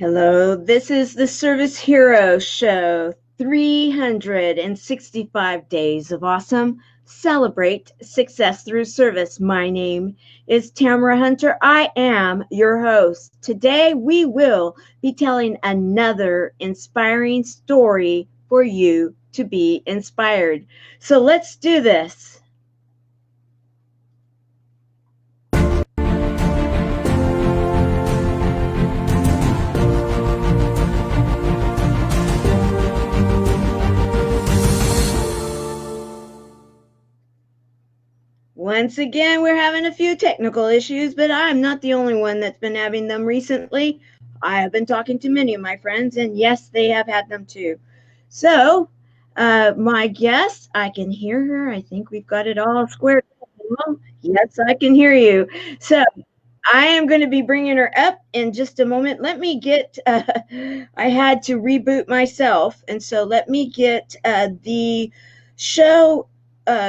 Hello, this is the Service Hero Show. 365 days of awesome. Celebrate success through service. My name is Tamara Hunter. I am your host. Today we will be telling another inspiring story for you to be inspired. So let's do this. Once again, we're having a few technical issues, but I'm not the only one that's been having them recently. I have been talking to many of my friends, and yes, they have had them too. So, my guest, I can hear her. I think we've got it all squared. Yes, I can hear you. So, I am going to be bringing her up in just a moment. Let me get, I had to reboot myself. And so let me get the show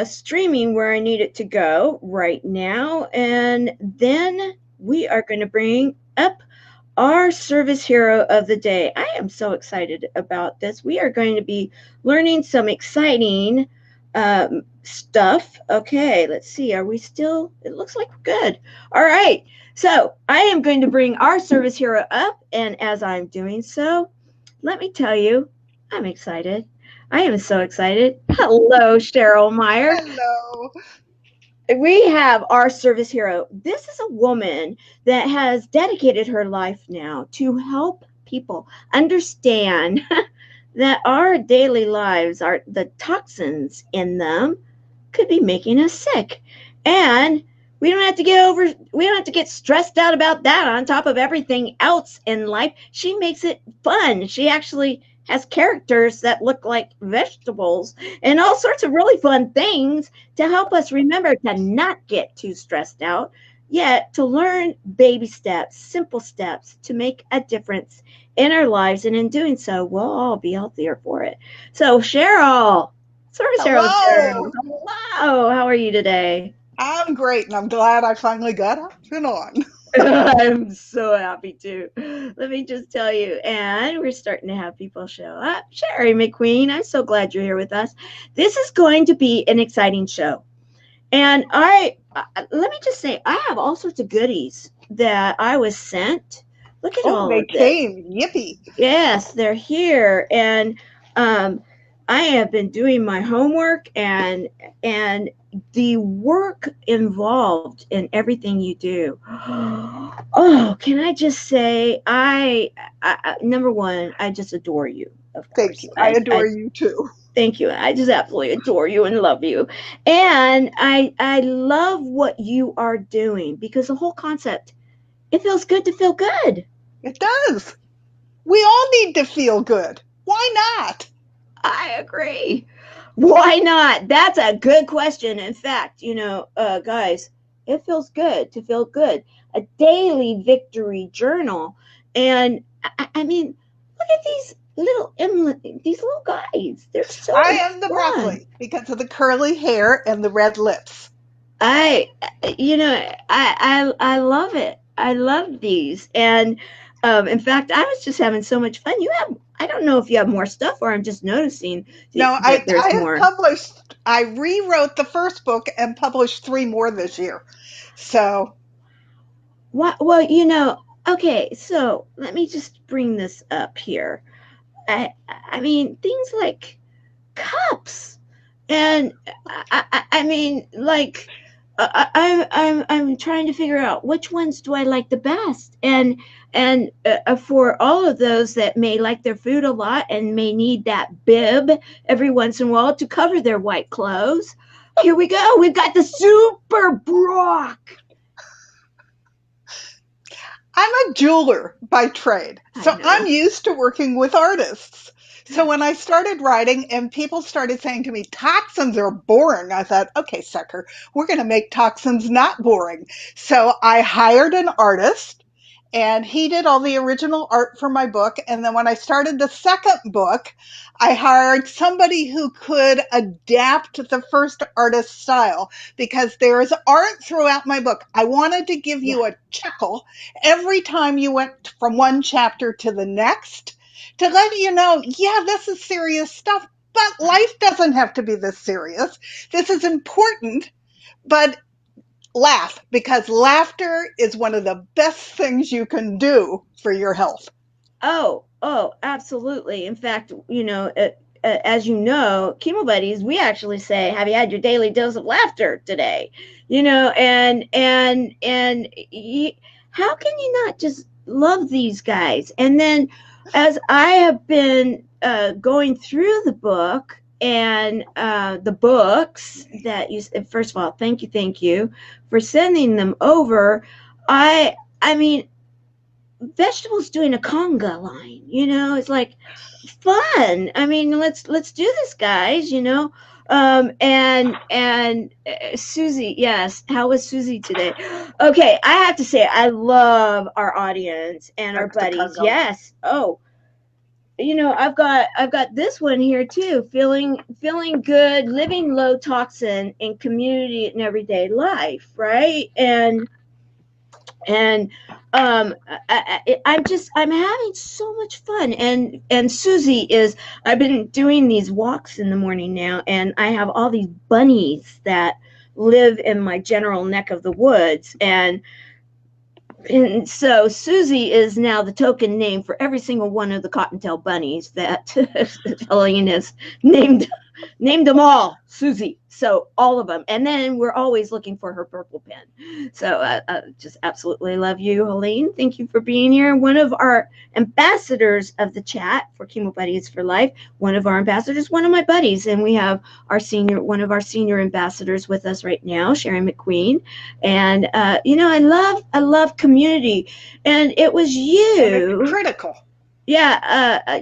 streaming where I need it to go right now. And then we are going to bring up our service hero of the day. I am so excited about this. We are going to be learning some exciting stuff. Okay, let's see. Are we still? It looks like we're good. All right. So I am going to bring our service hero up. And as I'm doing so, let me tell you, I'm excited. I am so excited. Hello, Cheryl Meyer. Hello. We have our service hero. This is a woman that has dedicated her life now to help people understand that our daily lives are the toxins in them could be making us sick. And we don't have to get stressed out about that on top of everything else in life. She makes it fun. She actually has characters that look like vegetables and all sorts of really fun things to help us remember to not get too stressed out, yet to learn baby steps, simple steps to make a difference in our lives. And in doing so, we'll all be healthier for it. So, Cheryl, Service Hero Hello. Cheryl, hello. How are you today? I'm great, and I'm glad I finally got up and on. I'm so happy too. Let me just tell you. And we're starting to have people show up. Sherry McQueen, I'm so glad you're here with us. This is going to be an exciting show. And let me just say, I have all sorts of goodies that I was sent. Look at Oh, all they of this. came. Yippee. Yes, they're here. And um, I have been doing my homework and the work involved in everything you do. Oh, can I just say, number one, I just adore you. Of Thank course, you. I adore I you too. thank you. I just absolutely adore you and love you, and I love what you are doing because the whole concept, it feels good to feel good. It does. We all need to feel good. Why not? I agree. Why not? That's a good question. In fact, guys, it feels good to feel good. A daily victory journal. And I mean, look at these little guys. They're I so am the fun. broccoli because of the curly hair and the red lips. I, I love it. I love these. And in fact, I was just having so much fun. I don't know if you have more stuff or I'm just noticing No, that I there's have more. published, I rewrote the first book and published three more this year. So, What? Well, okay, so let me just bring this up here. I mean, things like cups, and I mean, like, I'm trying to figure out which ones do I like the best, and for all of those that may like their food a lot and may need that bib every once in a while to cover their white clothes. Here we go. We've got the Super Brock. I'm a jeweler by trade, I so I'm know. used to working with artists. So when I started writing and people started saying to me, toxins are boring, I thought, okay, sucker, we're going to make toxins not boring. So I hired an artist and he did all the original art for my book. And then when I started the second book, I hired somebody who could adapt the first artist's style, because there is art throughout my book. I wanted to give Yeah. you a chuckle every time you went from one chapter to the next, to let you know, yeah, this is serious stuff, but life doesn't have to be this serious. This is important, but laugh, because laughter is one of the best things you can do for your health. Oh, absolutely. In fact, as you know, Chemo Buddies, we actually say, "Have you had your daily dose of laughter today?" How can you not just love these guys? And then, as I have been going through the book and the books that you, first of all, thank you for sending them over. I mean, vegetables doing a conga line, it's like fun. I mean, let's do this, guys. Susie, yes, how was Susie today? Okay, I have to say, I love our audience and our buddies. Yes. Oh, I've got this one here too. Feeling good, living low toxin in community and everyday life, right? And I'm having so much fun. And Susie is, I've been doing these walks in the morning now, and I have all these bunnies that live in my general neck of the woods, and so Susie is now the token name for every single one of the cottontail bunnies that Helene has named them all Susie. So all of them. And then we're always looking for her purple pen. So just absolutely love you, Helene. Thank you for being here. One of our ambassadors of the chat for Chemo Buddies for Life, one of our ambassadors, one of my buddies. And we have one of our senior ambassadors with us right now, Sharon McQueen. And, I love community. And it was you. And it's critical. Yeah.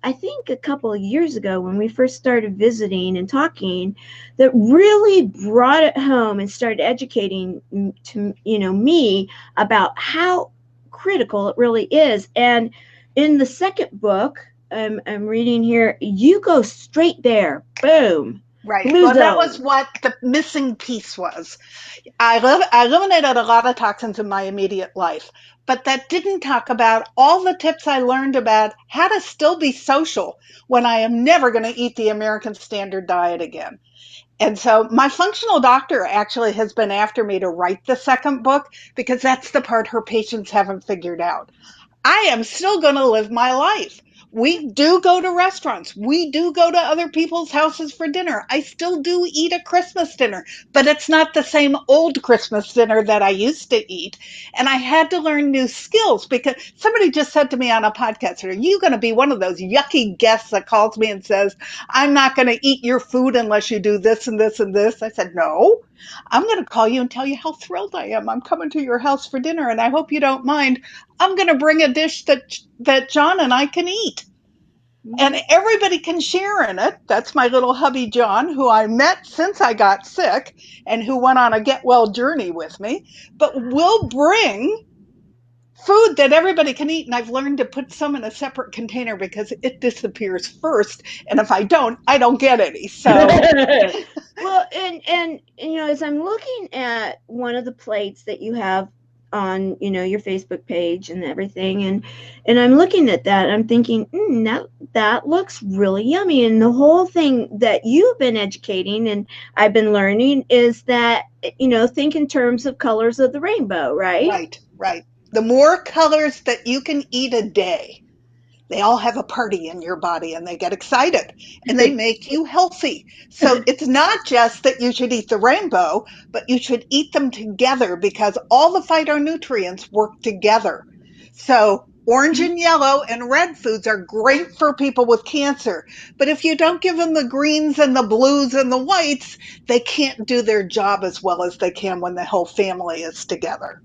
I think a couple of years ago when we first started visiting and talking, that really brought it home and started educating to me about how critical it really is. And in the second book, I'm reading here, you go straight there, boom. Right. Well, that was what the missing piece was. I eliminated a lot of toxins in my immediate life, but that didn't talk about all the tips I learned about how to still be social when I am never going to eat the American Standard Diet again. And so my functional doctor actually has been after me to write the second book, because that's the part her patients haven't figured out. I am still going to live my life. We do go to restaurants. We do go to other people's houses for dinner. I still do eat a Christmas dinner, but it's not the same old Christmas dinner that I used to eat. And I had to learn new skills, because somebody just said to me on a podcast, are you going to be one of those yucky guests that calls me and says, I'm not going to eat your food unless you do this and this and this? I said, no. I'm going to call you and tell you how thrilled I am. I'm coming to your house for dinner, and I hope you don't mind. I'm going to bring a dish that John and I can eat. And everybody can share in it. That's my little hubby, John, who I met since I got sick and who went on a get well journey with me. But we'll bring food that everybody can eat. And I've learned to put some in a separate container because it disappears first. And if I don't get any. So. Well, and as I'm looking at one of the plates that you have on your Facebook page and everything, and I'm looking at that, I'm thinking that looks really yummy. And the whole thing that you've been educating and I've been learning is that think in terms of colors of the rainbow, right? Right. The more colors that you can eat a day, they all have a party in your body and they get excited and they make you healthy. So it's not just that you should eat the rainbow, but you should eat them together, because all the phytonutrients work together. So orange and yellow and red foods are great for people with cancer. But if you don't give them the greens and the blues and the whites, they can't do their job as well as they can when the whole family is together.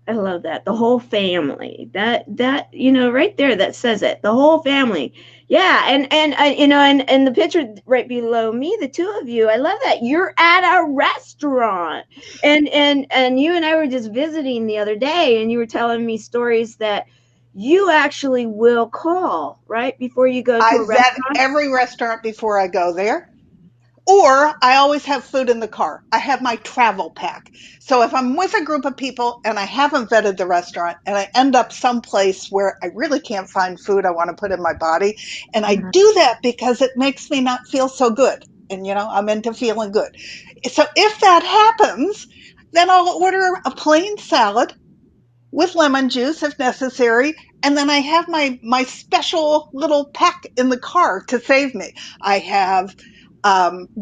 I love that. The whole family. That right there, that says it. The whole family. Yeah, and the picture right below me, the two of you. I love that. You're at a restaurant. And you and I were just visiting the other day, and you were telling me stories that you actually will call right before you go to I a vet restaurant. every restaurant before I go there. Or I always have food in the car. I have my travel pack. So if I'm with a group of people and I haven't vetted the restaurant and I end up someplace where I really can't find food I want to put in my body, and I do that because it makes me not feel so good. And, I'm into feeling good. So if that happens, then I'll order a plain salad with lemon juice if necessary. And then I have my special little pack in the car to save me. I have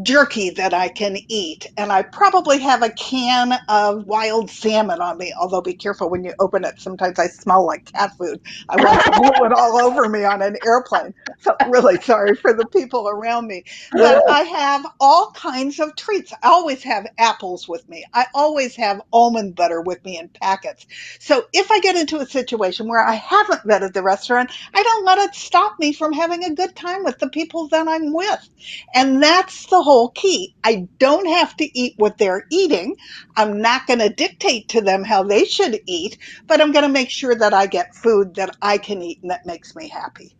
jerky that I can eat, and I probably have a can of wild salmon on me. Although be careful when you open it; sometimes I smell like cat food. I once blew it all over me on an airplane. So really sorry for the people around me. But I have all kinds of treats. I always have apples with me. I always have almond butter with me in packets. So if I get into a situation where I haven't vetted the restaurant, I don't let it stop me from having a good time with the people that I'm with. And that's the whole key. I don't have to eat what they're eating. I'm not going to dictate to them how they should eat, but I'm going to make sure that I get food that I can eat and that makes me happy.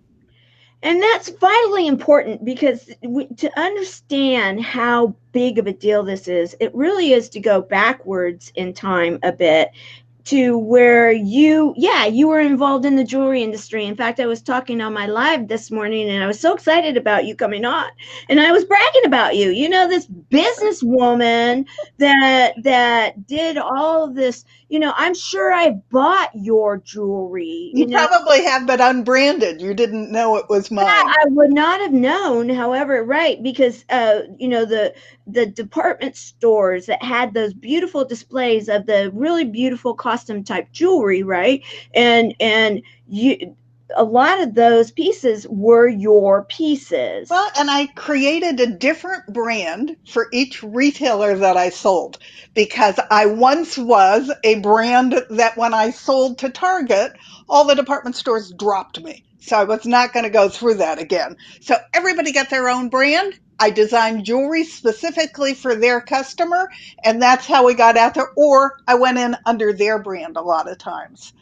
And that's vitally important because to understand how big of a deal this is, it really is to go backwards in time a bit to where you were involved in the jewelry industry. In fact, I was talking on my live this morning and I was so excited about you coming on, and I was bragging about you. This businesswoman that did all of this. I'm sure I bought your jewelry. You probably have, but unbranded. You didn't know it was mine. I would not have known, however, right, because the department stores that had those beautiful displays of the really beautiful costume type jewelry, right? And you a lot of those pieces were your pieces. Well, and I created a different brand for each retailer that I sold because I once was a brand that when I sold to Target, all the department stores dropped me. So I was not going to go through that again. So everybody got their own brand. I designed jewelry specifically for their customer, and that's how we got out there. Or I went in under their brand a lot of times.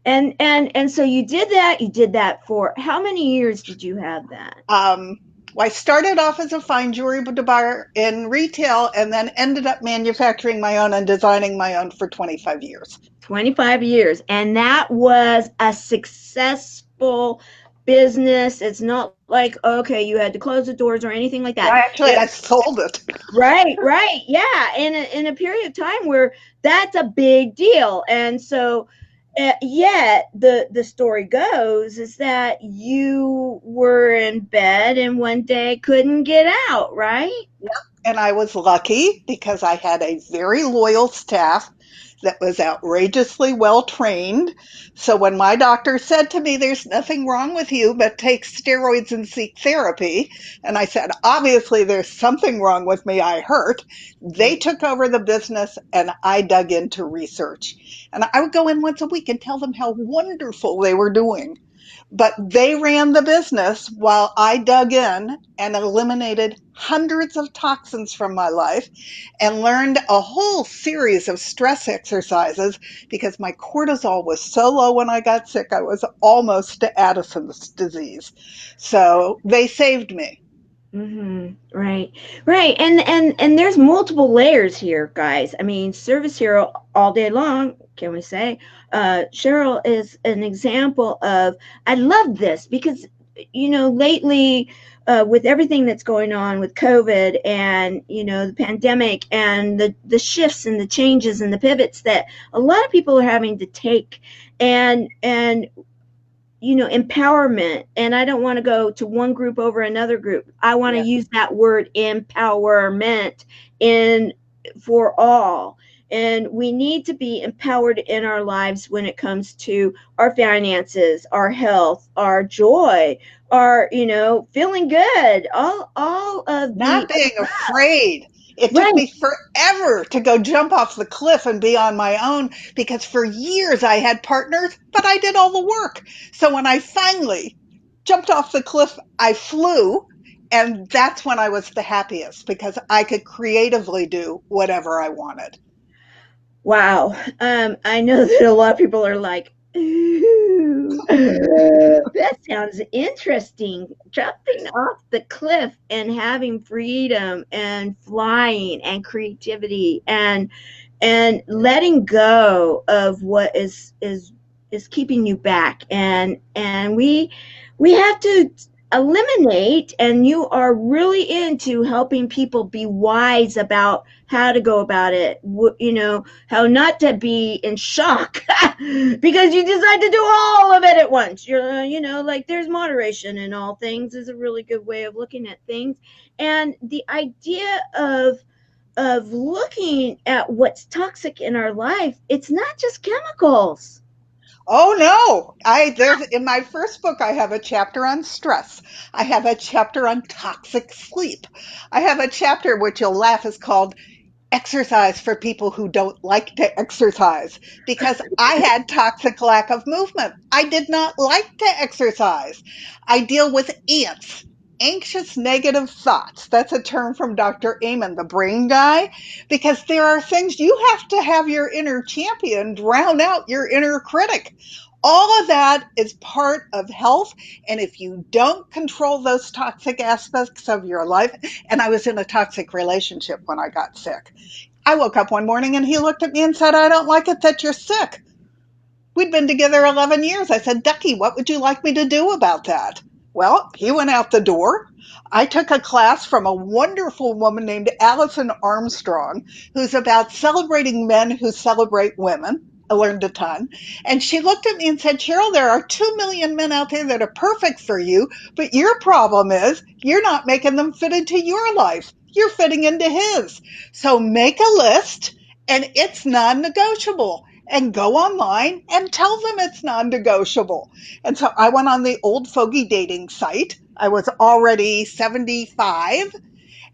And so you did that. You did that for how many years did you have that? Well, I started off as a fine jewelry buyer in retail and then ended up manufacturing my own and designing my own for 25 years. 25 years. And that was a successful business. It's not like, okay, you had to close the doors or anything like that. Actually, I sold it. Right. Yeah. In a period of time where that's a big deal. And so, yet the story goes is that you were in bed and one day couldn't get out, right? Yep. And I was lucky because I had a very loyal staff that was outrageously well trained. So when my doctor said to me, there's nothing wrong with you, but take steroids and seek therapy. And I said, obviously there's something wrong with me. I hurt. They took over the business and I dug into research. And I would go in once a week and tell them how wonderful they were doing. But they ran the business while I dug in and eliminated hundreds of toxins from my life and learned a whole series of stress exercises because my cortisol was so low when I got sick, I was almost to Addison's disease. So they saved me. Mm-hmm. Right. And there's multiple layers here, guys. I mean, service hero all day long, can we say? Cheryl is an example of, I love this because, lately, with everything that's going on with COVID and, the pandemic and the shifts and the changes and the pivots that a lot of people are having to take and empowerment. And I don't want to go to one group over another group. I want to use that word empowerment for all. And we need to be empowered in our lives when it comes to our finances, our health, our joy, our, feeling good, all of not being afraid. It took Right. me forever to go jump off the cliff and be on my own because for years I had partners, but I did all the work. So when I finally jumped off the cliff, I flew. And that's when I was the happiest because I could creatively do whatever I wanted. Wow. I know that a lot of people are like, ooh, that sounds interesting. Jumping off the cliff and having freedom and flying and creativity and letting go of what is keeping you back. And we have to eliminate, and you are really into helping people be wise about how to go about it, how not to be in shock because you decide to do all of it at once. Like there's moderation in all things is a really good way of looking at things. And the idea of looking at what's toxic in our life, it's not just chemicals. Oh no. There's in my first book I have a chapter on stress. I have a chapter on toxic sleep. I have a chapter which you'll laugh is called exercise for people who don't like to exercise because I had toxic lack of movement. I did not like to exercise. I deal with ants, anxious negative thoughts. That's a term from Dr. Amen, the brain guy, because there are things you have to have your inner champion drown out your inner critic. All of that is part of health. And if you don't control those toxic aspects of your life, and I was in a toxic relationship when I got sick. I woke up one morning and he looked at me and said, I don't like it that you're sick. We'd been together 11 years. I said, Ducky, what would you like me to do about that? Well, he went out the door. I took a class from a wonderful woman named Allison Armstrong, who's about celebrating men who celebrate women. I learned a ton. And she looked at me and said, Cheryl, there are 2 million men out there that are perfect for you, but your problem is you're not making them fit into your life. You're fitting into his. So make a list and it's non negotiable and go online and tell them it's non negotiable. And so I went on the old fogey dating site. I was already 75,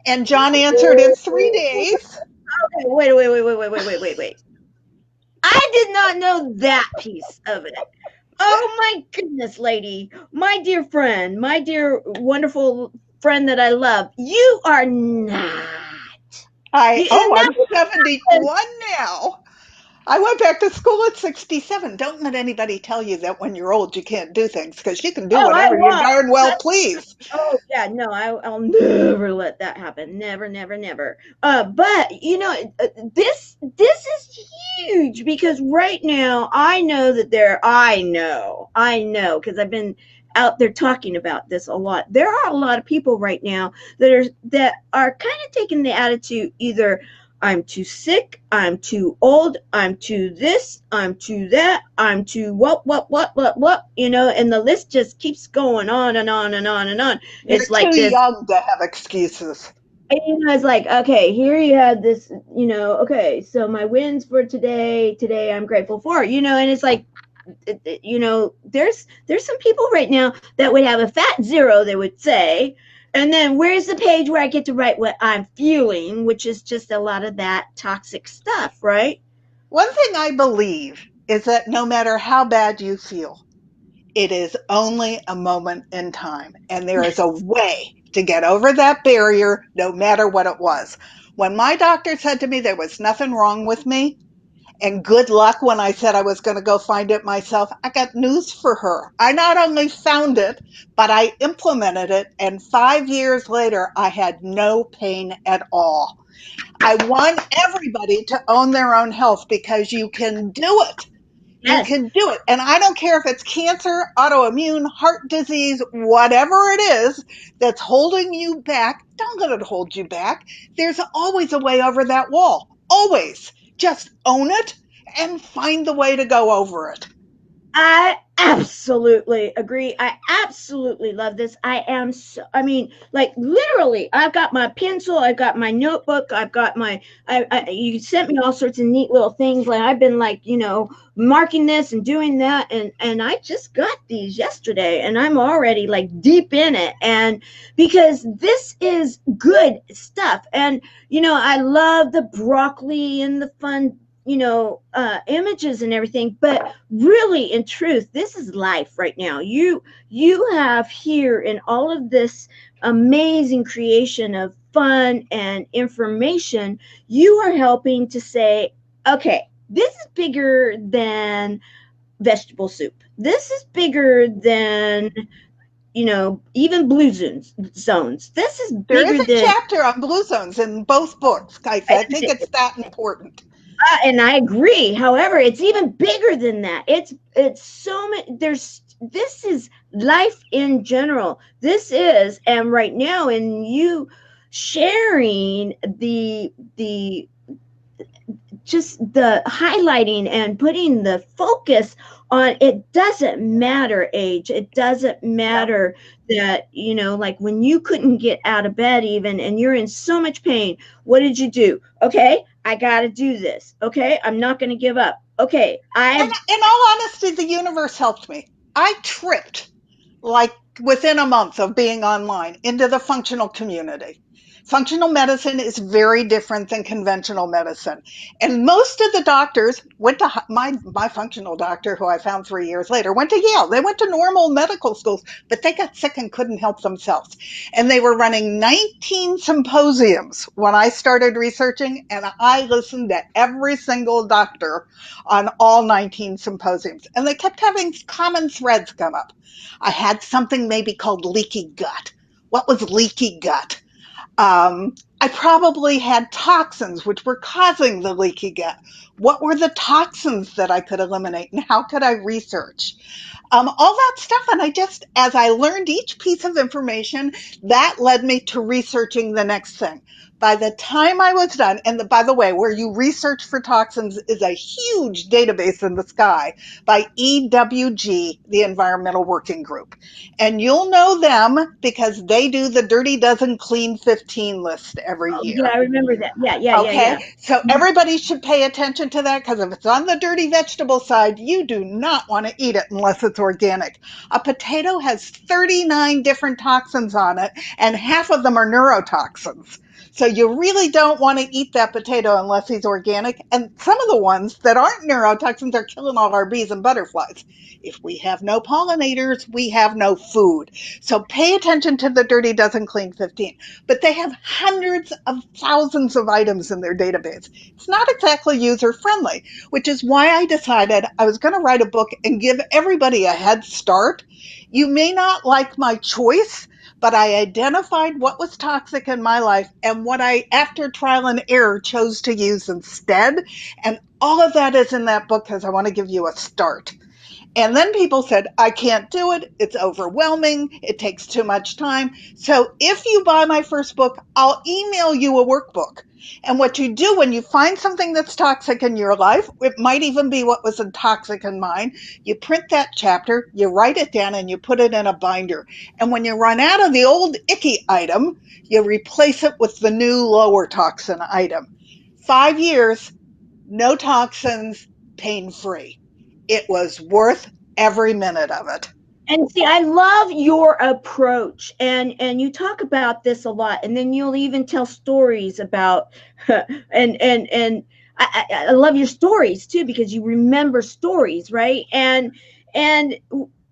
and John answered in 3 days. Wait. I did not know that piece of it. Oh my goodness, lady. My dear friend, my dear wonderful friend that I love. You are not. I'm 71 now. I went back to school at 67. Don't let anybody tell you that when you're old you can't do things because you can do Oh, I whatever you won't. darn well please. Oh yeah, no, I'll never let that happen. Never, never, never. But this is huge because right now I know because I've been out there talking about this a lot. There are a lot of people right now that are kind of taking the attitude either I'm too sick, I'm too old, I'm too this, I'm too that, I'm too what, and the list just keeps going on and on and on and on. You're It's like too this, young to have excuses. it's like, okay, here you have this, okay, so my wins for today I'm grateful for, and it's like, there's some people right now that would have a fat zero, they would say, and then where's the page where I get to write what I'm feeling, which is just a lot of that toxic stuff, right? One thing I believe is that no matter how bad you feel, it is only a moment in time, and there is a way to get over that barrier no matter what it was. When my doctor said to me there was nothing wrong with me, and good luck when I said I was going to go find it myself, I got news for her. I not only found it, but I implemented it, and 5 years later, I had no pain at all. I want everybody to own their own health because you can do it. You Yes. can do it. And I don't care if it's cancer, autoimmune, heart disease, whatever it is that's holding you back. Don't let it hold you back. There's always a way over that wall. Always. Just own it and find the way to go over it. I absolutely absolutely agree. I absolutely love this. I mean, like literally, I've got my pencil, I've got my notebook, I've got you sent me all sorts of neat little things. Like I've been like, marking this and doing that. And I just got these yesterday and I'm already like deep in it. And because this is good stuff. And, I love the broccoli and the fun images and everything, but really in truth, this is life right now. You have here in all of this amazing creation of fun and information, you are helping to say, okay, this is bigger than vegetable soup. This is bigger than even blue zones. This is There is bigger a than. chapter on blue zones in both books, guys. I think it's that important. And I agree. However, it's even bigger than that. It's so many. This is life in general. This is, and right now, in you sharing the just the highlighting and putting the focus on, it doesn't matter age. It doesn't matter that, like when you couldn't get out of bed even, and you're in so much pain, what did you do? Okay, I got to do this. Okay, I'm not going to give up. Okay, And in all honesty, the universe helped me. I tripped like within a month of being online into the functional community. Functional medicine is very different than conventional medicine. And most of the doctors went to my functional doctor, who I found 3 years later, went to Yale. They went to normal medical schools, but they got sick and couldn't help themselves. And they were running 19 symposiums when I started researching, and I listened to every single doctor on all 19 symposiums. And they kept having common threads come up. I had something maybe called leaky gut. What was leaky gut? I probably had toxins which were causing the leaky gut. What were the toxins that I could eliminate, and how could I research? All that stuff. And as I learned each piece of information, that led me to researching the next thing. By the time I was done, and by the way, where you research for toxins is a huge database in the sky by EWG, the Environmental Working Group. And you'll know them because they do the Dirty Dozen Clean 15 list every year. Yeah, I remember that. Yeah. Okay, so everybody should pay attention to that, because if it's on the dirty vegetable side, you do not want to eat it unless it's organic. A potato has 39 different toxins on it, and half of them are neurotoxins. So you really don't want to eat that potato unless it's organic. And some of the ones that aren't neurotoxins are killing all our bees and butterflies. If we have no pollinators, we have no food. So pay attention to the Dirty Dozen Clean 15. But they have hundreds of thousands of items in their database. It's not exactly user friendly, which is why I decided I was going to write a book and give everybody a head start. You may not like my choice, but I identified what was toxic in my life and what I, after trial and error, chose to use instead. And all of that is in that book because I want to give you a start. And then people said, I can't do it. It's overwhelming. It takes too much time. So if you buy my first book, I'll email you a workbook. And what you do when you find something that's toxic in your life, it might even be what was toxic in mine, you print that chapter, you write it down, and you put it in a binder. And when you run out of the old icky item, you replace it with the new lower toxin item. 5 years, no toxins, pain-free. It was worth every minute of it. And see, I love your approach, and you talk about this a lot, and then you'll even tell stories about, and I love your stories too, because you remember stories, right? And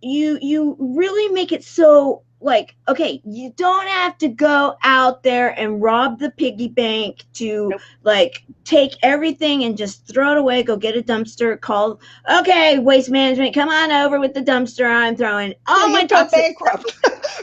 you really make it so, like, okay, you don't have to go out there and rob the piggy bank to like take everything and just throw it away, go get a dumpster, call, okay, waste management, come on over with the dumpster, I'm throwing all my toxic bankrupt.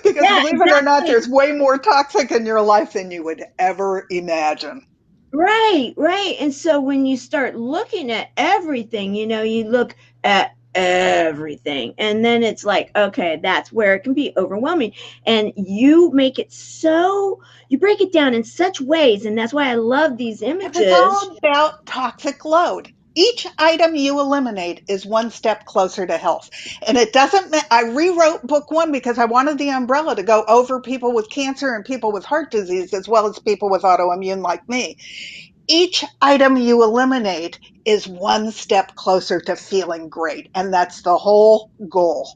Because believe it or not, there's way more toxic in your life than you would ever imagine. Right. And so when you start looking at everything, you look at everything, and then it's like, okay, that's where it can be overwhelming. And you make it so, you break it down in such ways, and that's why I love these images. It's all about toxic load. Each item you eliminate is one step closer to health. And it doesn't, I rewrote book one because I wanted the umbrella to go over people with cancer and people with heart disease, as well as people with autoimmune like me. Each item you eliminate is one step closer to feeling great. And that's the whole goal.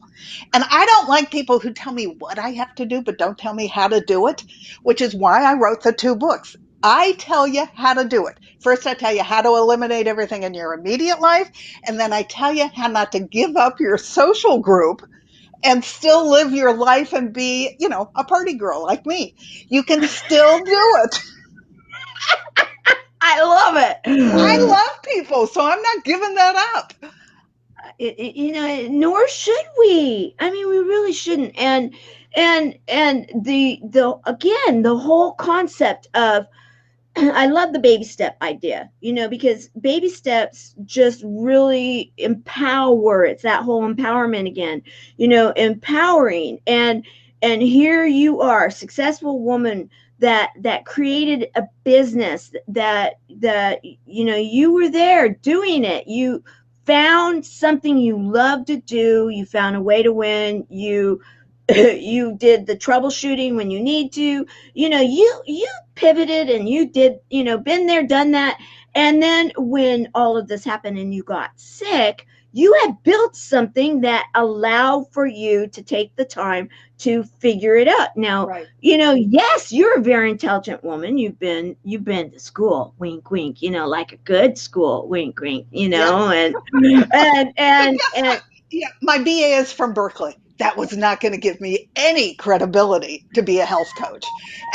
And I don't like people who tell me what I have to do, but don't tell me how to do it, which is why I wrote the 2 books. I tell you how to do it. First, I tell you how to eliminate everything in your immediate life. And then I tell you how not to give up your social group and still live your life and be, a party girl like me. You can still do it. I love I it. love people, so I'm not giving that up. Nor should we. I mean, we really shouldn't. And the again, the whole concept of I love the baby step idea, because baby steps just really empower. It's that whole empowerment again, empowering. And here you are, a successful woman that created a business that you were there doing it. You found something you love to do. You found a way to win. You you did the troubleshooting when you need to. You pivoted and you did, been there, done that. And then when all of this happened and you got sick, you had built something that allowed for you to take the time to figure it out. Now, Right. Yes, you're a very intelligent woman. You've been to school, wink, wink, like a good school, wink, wink, Yep. and Yeah, my BA is from Berkeley. That was not going to give me any credibility to be a health coach.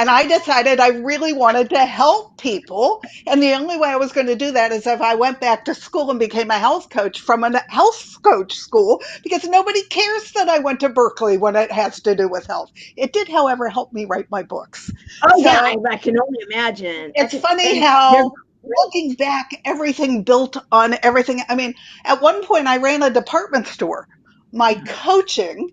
And I decided I really wanted to help people. And the only way I was going to do that is if I went back to school and became a health coach from a health coach school, because nobody cares that I went to Berkeley when it has to do with health. It did, however, help me write my books. oh yeah, So I can only imagine. it's funny And they're how great. looking back, everything built on everything. I mean, at one point I ran a department store. My coaching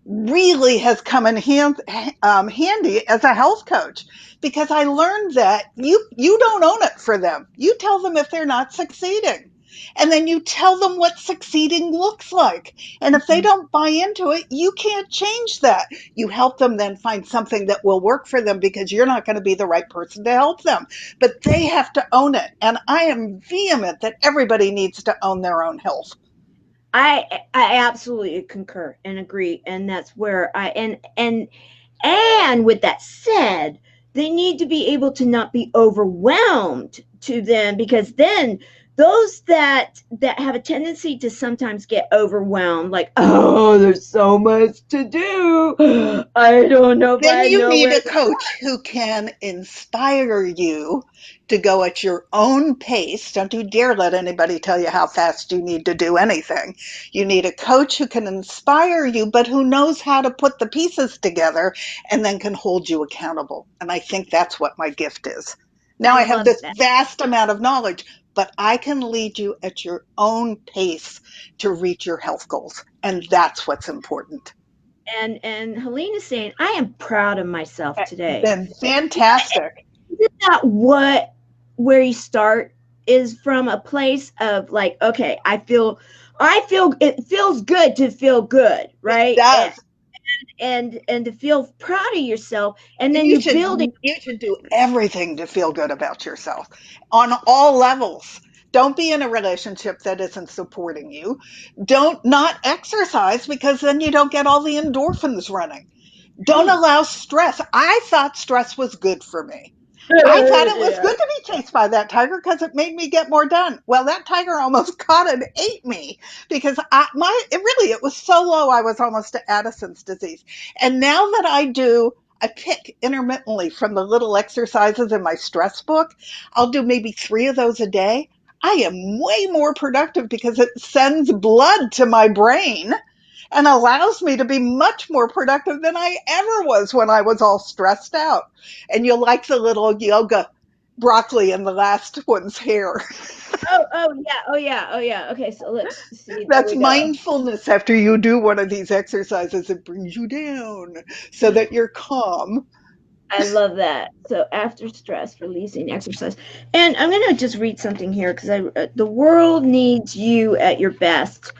really has come in handy as a health coach, because I learned that you don't own it for them. You tell them if they're not succeeding. And then you tell them what succeeding looks like. And if they don't buy into it, you can't change that. You help them then find something that will work for them, because you're not going to be the right person to help them. But they have to own it. And I am vehement that everybody needs to own their own health. I absolutely concur and agree, and that's where and with that said, they need to be able to not be overwhelmed to them, because then those that have a tendency to sometimes get overwhelmed, like, oh, there's so much to do, I don't know if Then I you know need where a to start. coach who can inspire you to go at your own pace. Don't you dare let anybody tell you how fast you need to do anything. You need a coach who can inspire you, but who knows how to put the pieces together and then can hold you accountable. And I think that's what my gift is. Now I I have love this that. vast amount of knowledge, but I can lead you at your own pace to reach your health goals. And that's what's important. And Helene is saying, I am proud of myself today. Then fantastic. Isn't that what where you start, is from a place of like, okay, I feel it feels good to feel good, It right? does. And to feel proud of yourself, and And then you you're should building. you should do everything to feel good about yourself on all levels. Don't be in a relationship that isn't supporting you. Don't not exercise, because then you don't get all the endorphins running. Don't Right. allow stress. I thought stress was good for me. I thought it was Yeah. good to be chased by that tiger because it made me get more done. Well, that tiger almost caught and ate me, because it was so low I was almost to Addison's disease. And now that I pick intermittently from the little exercises in my stress book. I'll do maybe 3 of those a day. I am way more productive because it sends blood to my brain and allows me to be much more productive than I ever was when I was all stressed out. And you'll like the little yoga broccoli in the last one's hair. Oh yeah, oh yeah, oh yeah. Okay, so let's see. There That's we go. mindfulness. After you do one of these exercises, it brings you down so that you're calm. I love that. So after stress, releasing exercise. And I'm going to just read something here because the world needs you at your best.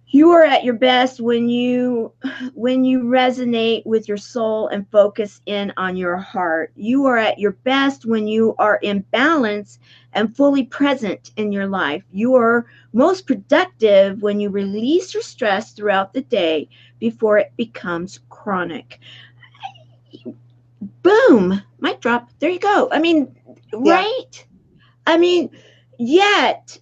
You are at your best when you resonate with your soul and focus in on your heart. You are at your best when you are in balance and fully present in your life. You are most productive when you release your stress throughout the day before it becomes chronic. Boom, mic drop. There you go. I mean, Yeah. right? I mean, yet,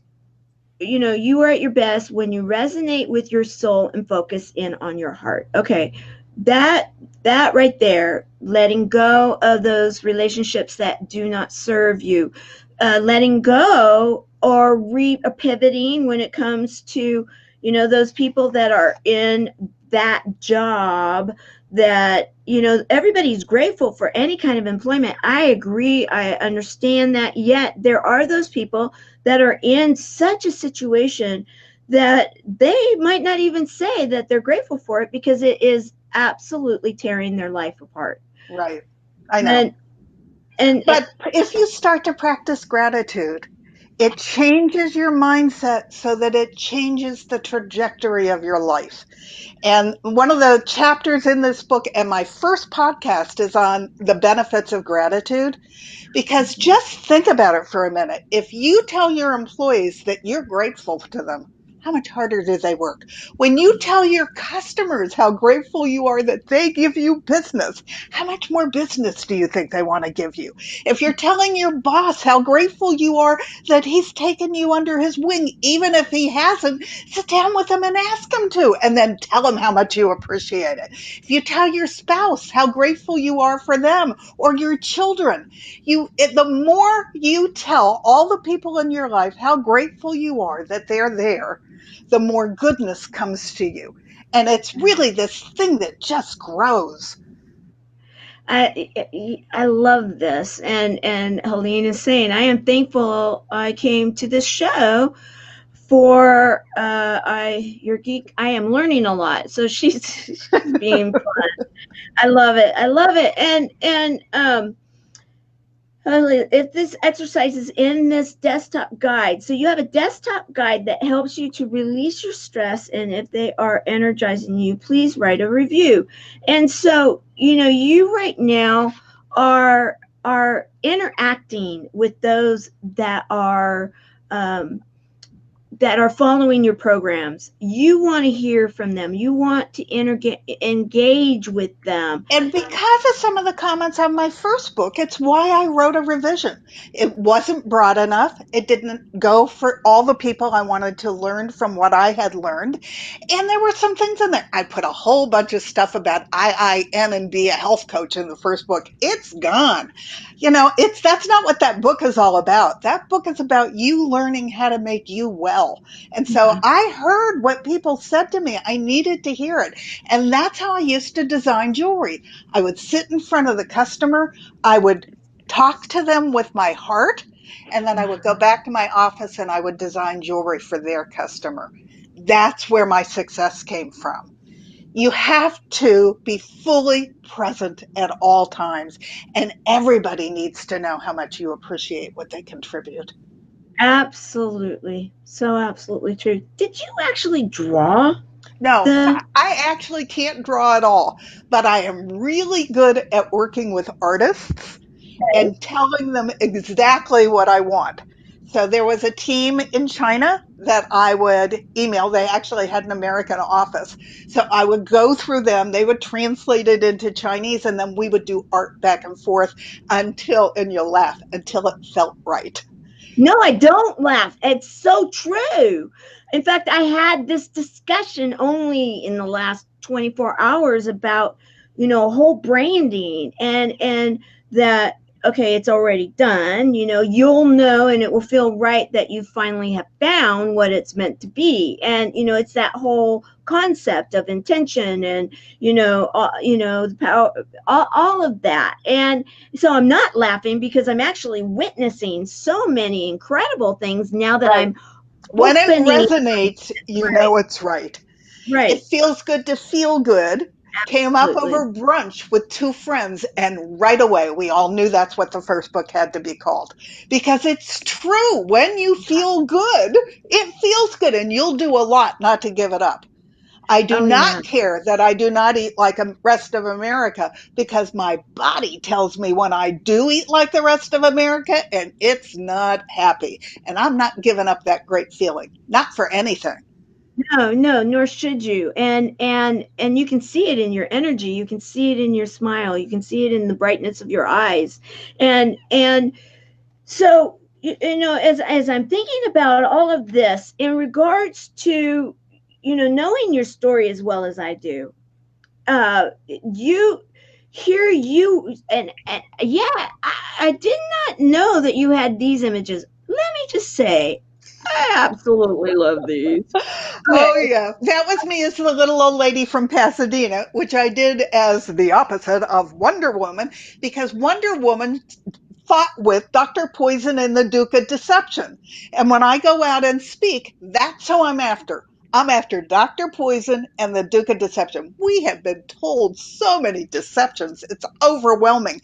you are at your best when you resonate with your soul and focus in on your heart. Okay. That that right there, letting go of those relationships that do not serve you, letting go or pivoting when it comes to, those people that are in that job that, everybody's grateful for any kind of employment. I agree. I understand that. Yet there are those people that are in such a situation that they might not even say that they're grateful for it because it is absolutely tearing their life apart. Right. I know. And and But if you start to practice gratitude, it changes your mindset so that it changes the trajectory of your life. And one of the chapters in this book and my first podcast is on the benefits of gratitude. Because just think about it for a minute. If you tell your employees that you're grateful to them, how much harder do they work? When you tell your customers how grateful you are that they give you business, how much more business do you think they want to give you? If you're telling your boss how grateful you are that he's taken you under his wing, even if he hasn't, sit down with him and ask him to, and then tell him how much you appreciate it. If you tell your spouse how grateful you are for them or your children, the more you tell all the people in your life how grateful you are that they're there, the more goodness comes to you. And it's really this thing that just grows. I love this, and Helene is saying, I am thankful I came to this show for I your geek. I am learning a lot, so she's being fun. I love it. I love it. And if this exercise is in this desktop guide, so you have a desktop guide that helps you to release your stress, and if they are energizing you, please write a review. And so, you right now are interacting with those that are following your programs. You want to hear from them. You want to engage with them. And because of some of the comments on my first book, it's why I wrote a revision. It wasn't broad enough. It didn't go for all the people I wanted to learn from what I had learned. And there were some things in there. I put a whole bunch of stuff about IIN and be a health coach in the first book. It's gone. That's not what that book is all about. That book is about you learning how to make you well. And so I heard what people said to me. I needed to hear it. And that's how I used to design jewelry. I would sit in front of the customer. I would talk to them with my heart. And then I would go back to my office and I would design jewelry for their customer. That's where my success came from. You have to be fully present at all times. And everybody needs to know how much you appreciate what they contribute. Absolutely. So absolutely true. Did you actually draw No, the I actually can't draw at all, but I am really good at working with artists and telling them exactly what I want. So there was a team in China that I would email. They actually had an American office. So I would go through them. They would translate it into Chinese and then we would do art back and forth until, and you'll laugh, until it felt right. No, I don't laugh. It's so true. In fact, I had this discussion only in the last 24 hours about, whole branding and that, okay, it's already done. You'll know and it will feel right that you finally have found what it's meant to be. And, it's that whole concept of intention and, the power, all of that. And so I'm not laughing because I'm actually witnessing so many incredible things now that Right. I'm When it opening. resonates, you Right, know it's right. It right. feels good to feel good. came up Absolutely. over brunch with two friends, and right away we all knew that's what the first book had to be called. Because it's true. When you feel good, it feels good, and you'll do a lot not to give it up. I do Oh not yeah. care that I do not eat like the rest of America, because my body tells me when I do eat like the rest of America and it's not happy. And I'm not giving up that great feeling, not for anything. No, no, nor should you. And you can see it in your energy. You can see it in your smile. You can see it in the brightness of your eyes. And so as I'm thinking about all of this in regards to knowing your story as well as I do, you hear you and yeah, I did not know that you had these images. Let me just say, I absolutely love these. Oh, Okay. yeah. That was me as the little old lady from Pasadena, which I did as the opposite of Wonder Woman, because Wonder Woman fought with Dr. Poison and the Duke of Deception. And when I go out and speak, that's who I'm after. I'm after Dr. Poison and the Duke of Deception. We have been told so many deceptions. It's overwhelming.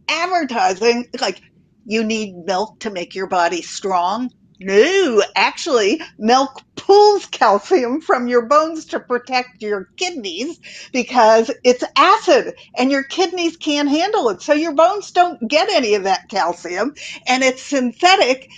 Advertising, like, you need milk to make your body strong. No, actually, milk pulls calcium from your bones to protect your kidneys because it's acid and your kidneys can't handle it. So your bones don't get any of that calcium, and it's synthetic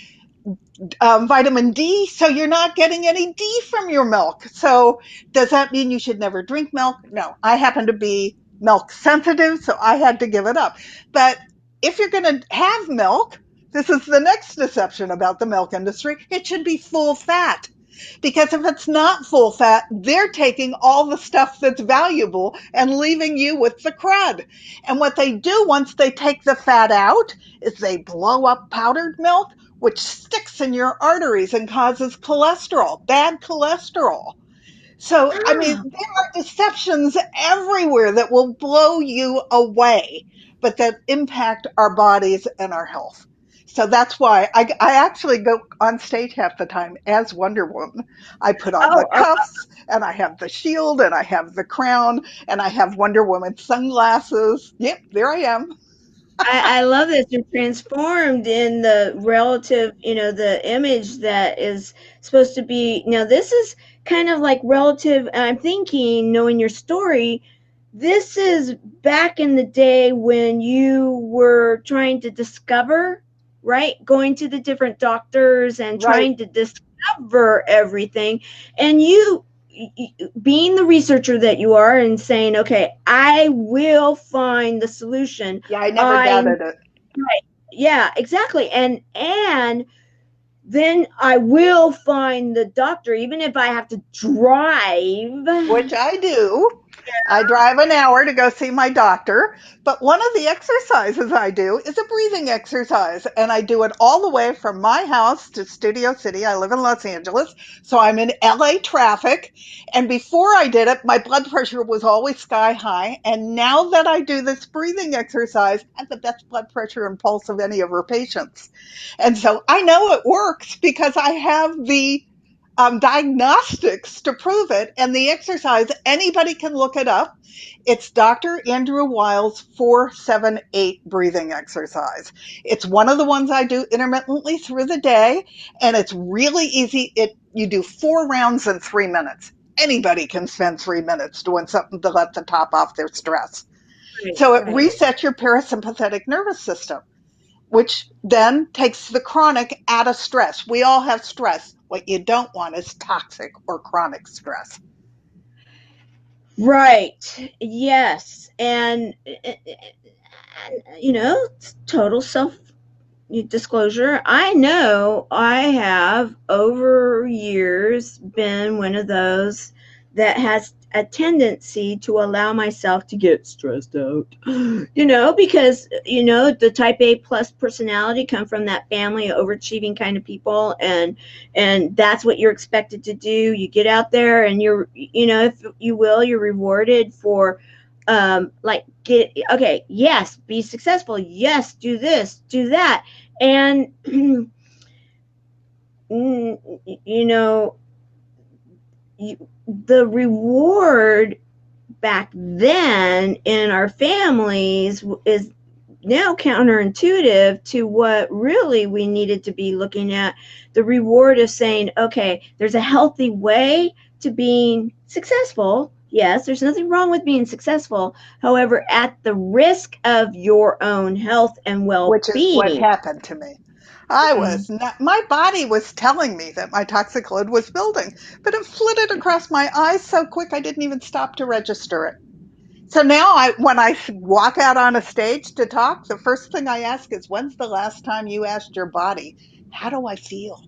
vitamin D, so you're not getting any D from your milk. So does that mean you should never drink milk? No, I happen to be milk sensitive, so I had to give it up. But if you're going to have milk, this is the next deception about the milk industry, it should be full fat. Because if it's not full fat, they're taking all the stuff that's valuable and leaving you with the crud. And what they do once they take the fat out is they blow up powdered milk, which sticks in your arteries and causes cholesterol, bad cholesterol. So, I mean, Ah, there are deceptions everywhere that will blow you away, but that impact our bodies and our health. So that's why I actually go on stage half the time as Wonder Woman. I put on the oh, cuffs, and I have the shield, and I have the crown, and I have Wonder Woman sunglasses. Yep, there I am. I love this. You're transformed in the relative, the image that is supposed to be. Now, this is kind of like relative. I'm thinking, knowing your story, this is back in the day when you were trying to discover, right? Going to the different doctors and Right. trying to discover everything. And you, being the researcher that you are and saying, okay, I will find the solution. Yeah, I never I doubted it, Right. Yeah, exactly. And then I will find the doctor, even if I have to drive. which I do. I drive an hour to go see my doctor, but one of the exercises I do is a breathing exercise, and I do it all the way from my house to Studio City. I live in Los Angeles, so I'm in LA traffic. And before I did it, my blood pressure was always sky high. And now that I do this breathing exercise, I have the best blood pressure and pulse of any of her patients. And so I know it works because I have the diagnostics to prove it. And the exercise, anybody can look it up. It's Dr. Andrew Weil's 478 breathing exercise. It's one of the ones I do intermittently through the day, and it's really easy. You do 4 rounds in 3 minutes. Anybody can spend 3 minutes doing something to let the top off their stress. Right, So it right. resets your parasympathetic nervous system, which then takes the chronic out of stress. We all have stress. What you don't want is toxic or chronic stress. Right. Yes. And total self disclosure. I know I have over years been one of those that has a tendency to allow myself to get stressed out, because the type A plus personality come from that family of overachieving kind of people, and that's what you're expected to do. You get out there and if you will, you're rewarded for like get okay, yes, be successful, yes, do this, do that. And you know the reward back then in our families is now counterintuitive to what really we needed to be looking at. The reward of saying, okay, there's a healthy way to being successful. Yes, there's nothing wrong with being successful. However, at the risk of your own health and Which is what well-being. happened to me. My body was telling me that my toxic load was building, but it flitted across my eyes so quick I didn't even stop to register it. So now when I walk out on a stage to talk, the first thing I ask is, when's the last time you asked your body, how do I feel?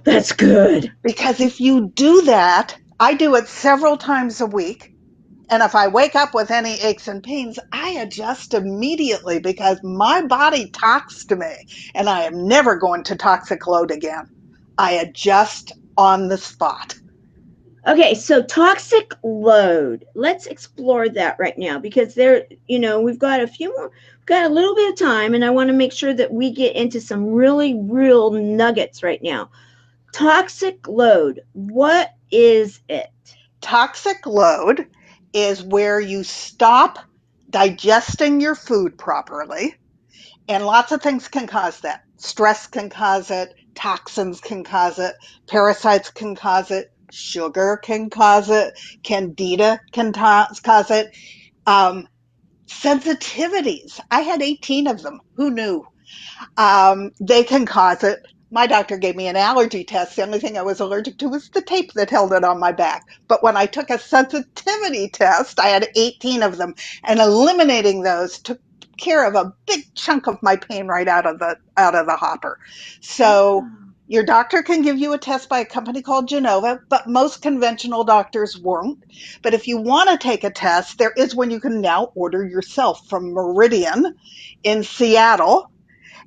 That's good. Because if you do that, I do it several times a week. And if I wake up with any aches and pains, I adjust immediately because my body talks to me and I am never going to toxic load again. I adjust on the spot. Okay, so toxic load. Let's explore that right now because we've got a little bit of time, and I want to make sure that we get into some really real nuggets right now. Toxic load, what is it? Toxic load is where you stop digesting your food properly, and lots of things can cause that. Stress can cause it, toxins can cause it, parasites can cause it, sugar can cause it, candida can cause it, sensitivities. I had 18 of them. Who knew? They can cause it. My doctor gave me an allergy test. The only thing I was allergic to was the tape that held it on my back. But when I took a sensitivity test, I had 18 of them, and eliminating those took care of a big chunk of my pain right out of the hopper. So your doctor can give you a test by a company called Genova, but most conventional doctors won't. But if you want to take a test, there is one you can now order yourself from Meridian in Seattle.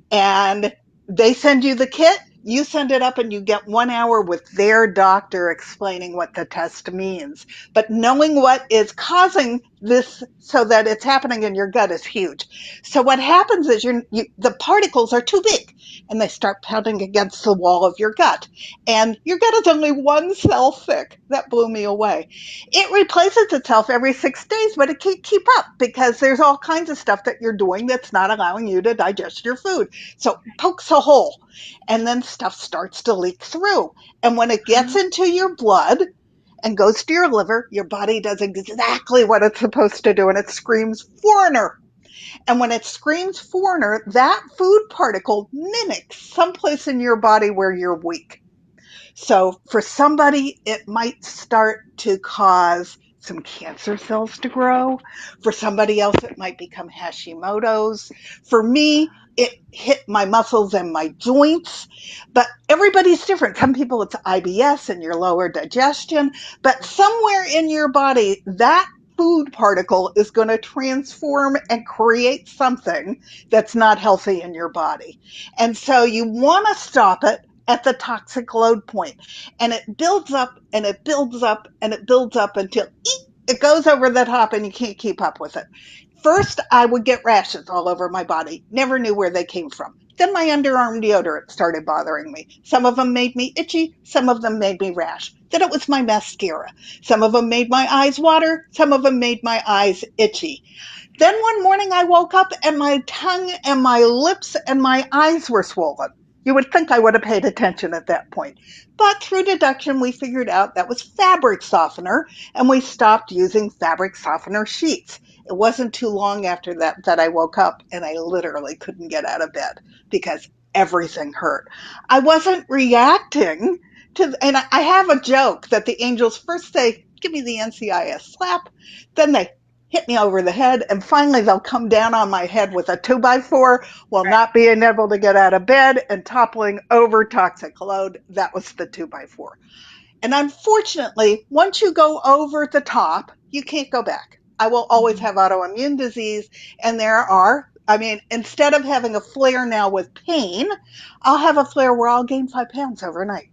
And they send you the kit, you send it up, and you get 1 hour with their doctor explaining what the test means. But knowing what is causing this so that it's happening in your gut is huge. So what happens is the particles are too big and they start pounding against the wall of your gut. And your gut is only one cell thick. That blew me away. It replaces itself every 6 days, but it can't keep up because there's all kinds of stuff that you're doing that's not allowing you to digest your food. So it pokes a hole, and then stuff starts to leak through. And when it gets into your blood and goes to your liver, your body does exactly what it's supposed to do, and it screams foreigner. And when it screams foreigner, that food particle mimics someplace in your body where you're weak. So for somebody, it might start to cause some cancer cells to grow. For somebody else, it might become Hashimoto's. For me, it hit my muscles and my joints, but everybody's different. Some people it's IBS and your lower digestion, but somewhere in your body, that food particle is going to transform and create something that's not healthy in your body. And so you want to stop it at the toxic load point. And it builds up and it builds up and it builds up until it goes over the top and you can't keep up with it. First, I would get rashes all over my body. Never knew where they came from. Then my underarm deodorant started bothering me. Some of them made me itchy. Some of them made me rash. Then it was my mascara. Some of them made my eyes water. Some of them made my eyes itchy. Then one morning I woke up and my tongue and my lips and my eyes were swollen. You would think I would have paid attention at that point. But through deduction, we figured out that was fabric softener, and we stopped using fabric softener sheets. It wasn't too long after that I woke up and I literally couldn't get out of bed because everything hurt. I wasn't reacting to, and I have a joke that the angels first say, give me the NCIS slap, then they hit me over the head, and finally they'll come down on my head with a 2x4 while not being able to get out of bed and toppling over toxic load. That was the 2x4. And unfortunately, once you go over the top, you can't go back. I will always have autoimmune disease, and instead of having a flare now with pain, I'll have a flare where I'll gain 5 pounds overnight.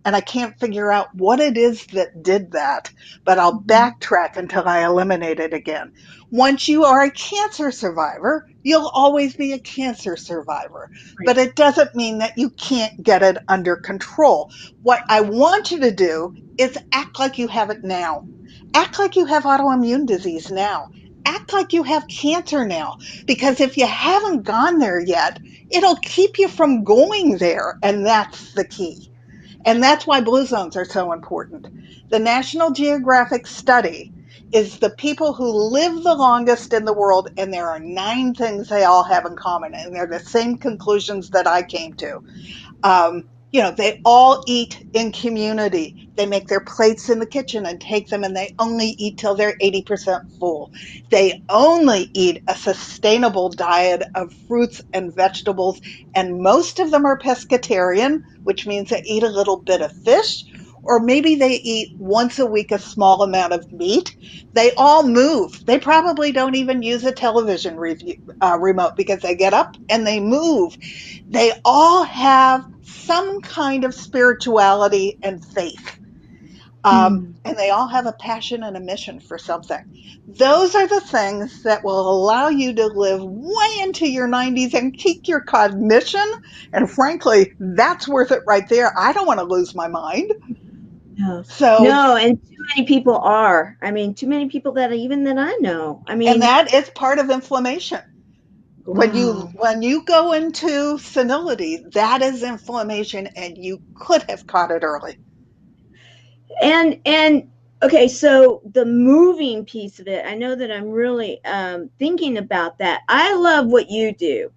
And I can't figure out what it is that did that, but I'll backtrack until I eliminate it again. Once you are a cancer survivor, you'll always be a cancer survivor, but it doesn't mean that you can't get it under control. What I want you to do is act like you have it now. act like you have autoimmune disease now. Act like you have cancer now. Because if you haven't gone there yet, it'll keep you from going there. And that's the key. And that's why blue zones are so important. The National Geographic study is the people who live the longest in the world, and there are 9 things they all have in common. And they're the same conclusions that I came to. They all eat in community. They make their plates in the kitchen and take them, and they only eat till they're 80% full. They only eat a sustainable diet of fruits and vegetables, and most of them are pescatarian, which means they eat a little bit of fish, or maybe they eat once a week a small amount of meat. They all move. They probably don't even use a television remote because they get up and they move. They all have some kind of spirituality and faith. And they all have a passion and a mission for something. Those are the things that will allow you to live way into your 90s and keep your cognition. And frankly, that's worth it right there. I don't want to lose my mind. No, and too many people are. I mean, too many people that I know. I mean, and that is part of inflammation. Wow. When you go into senility, that is inflammation, and you could have caught it early. And okay, so the moving piece of it, I know that I'm really thinking about that. I love what you do.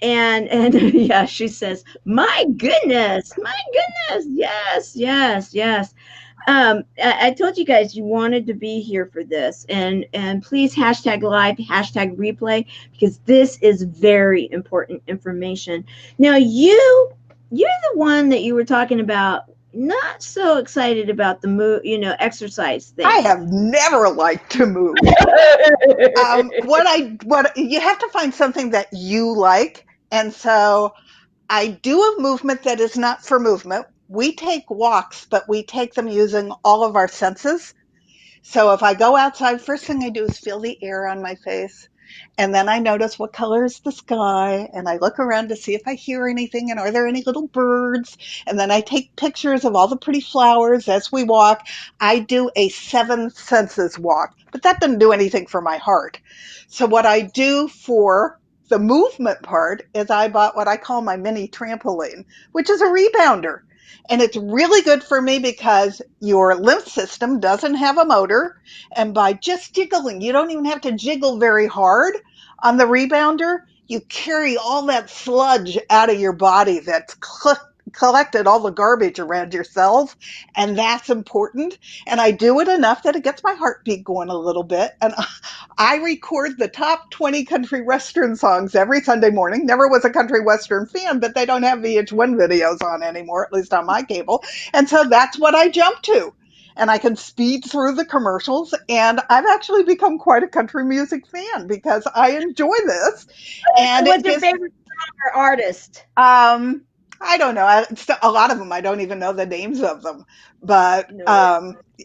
And yeah, she says, my goodness, yes. I told you guys you wanted to be here for this, and please hashtag live, hashtag replay, because this is very important information. Now you're the one that you were talking about, not so excited about the move, exercise thing. I have never liked to move. What you have to find something that you like, and so I do a movement that is not for movement. We take walks, but we take them using all of our senses. So if I go outside, first thing I do is feel the air on my face. And then I notice what color is the sky. And I look around to see if I hear anything and are there any little birds. And then I take pictures of all the pretty flowers as we walk. I do a 7 senses walk, but that doesn't do anything for my heart. So what I do for the movement part is I bought what I call my mini trampoline, which is a rebounder. And it's really good for me because your lymph system doesn't have a motor. And by just jiggling, you don't even have to jiggle very hard on the rebounder. You carry all that sludge out of your body that's collected all the garbage around your cells. And that's important. And I do it enough that it gets my heartbeat going a little bit. And I record the top 20 country western songs every Sunday morning. Never was a country western fan, but they don't have VH1 videos on anymore, at least on my cable. And so that's what I jump to. And I can speed through the commercials. And I've actually become quite a country music fan because I enjoy this. And what's your favorite song or artist? I don't know. A lot of them, I don't even know the names of them. But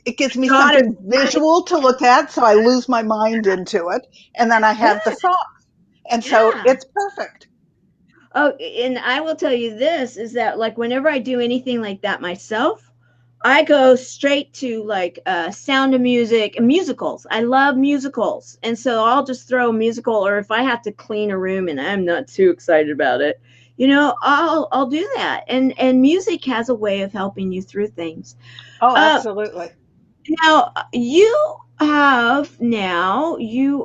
it gives me something visual to look at, so I lose my mind into it. And then I have the song. And so it's perfect. Oh, and I will tell you this, is that like whenever I do anything like that myself, I go straight to like Sound of Music and musicals. I love musicals. And so I'll just throw a musical, or if I have to clean a room and I'm not too excited about it, I'll do that. And music has a way of helping you through things. Oh, absolutely. Now you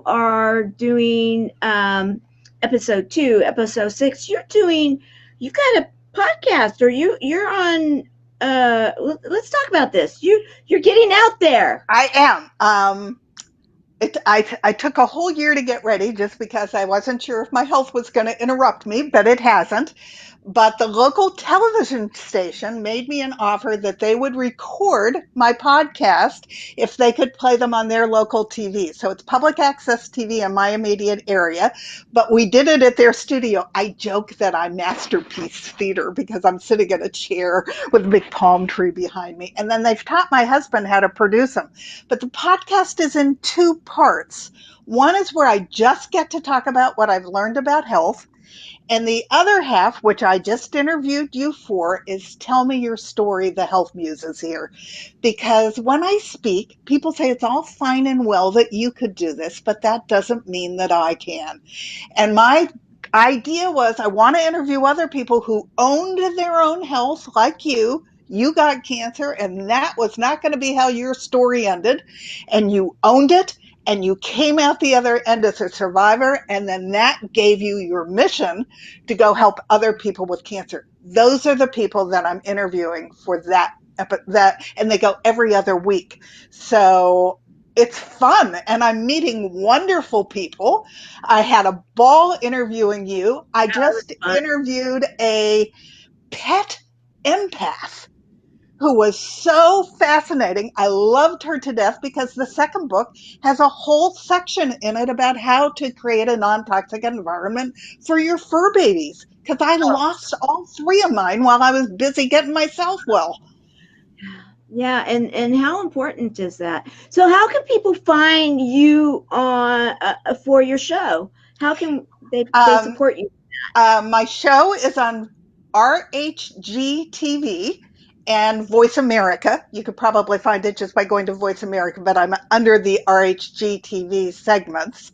are doing episode 2, episode 6. You've got a podcast, or you're on let's talk about this. You're getting out there. I am. I took a whole year to get ready just because I wasn't sure if my health was going to interrupt me, but it hasn't. But the local television station made me an offer that they would record my podcast if they could play them on their local TV. So it's public access TV in my immediate area, but we did it at their studio. I joke that I'm Masterpiece Theater because I'm sitting in a chair with a big palm tree behind me. And then they've taught my husband how to produce them. But the podcast is in 2 parts. One is where I just get to talk about what I've learned about health. And the other half, which I just interviewed you for, is Tell Me Your Story, the Health Muse is here. Because when I speak, people say it's all fine and well that you could do this, but that doesn't mean that I can. And my idea was I want to interview other people who owned their own health like you. You got cancer, and that was not going to be how your story ended. And you owned it, and you came out the other end as a survivor. And then that gave you your mission to go help other people with cancer. Those are the people that I'm interviewing for that, and they go every other week. So it's fun, and I'm meeting wonderful people. I had a ball interviewing you. I just interviewed a pet empath who was so fascinating. I loved her to death because the second book has a whole section in it about how to create a non-toxic environment for your fur babies. Because I lost all three of mine while I was busy getting myself well. Yeah, and how important is that? So how can people find you on for your show? How can they support you? My show is on RHG TV and Voice America. You could probably find it just by going to Voice America, but I'm under the RHG TV segments.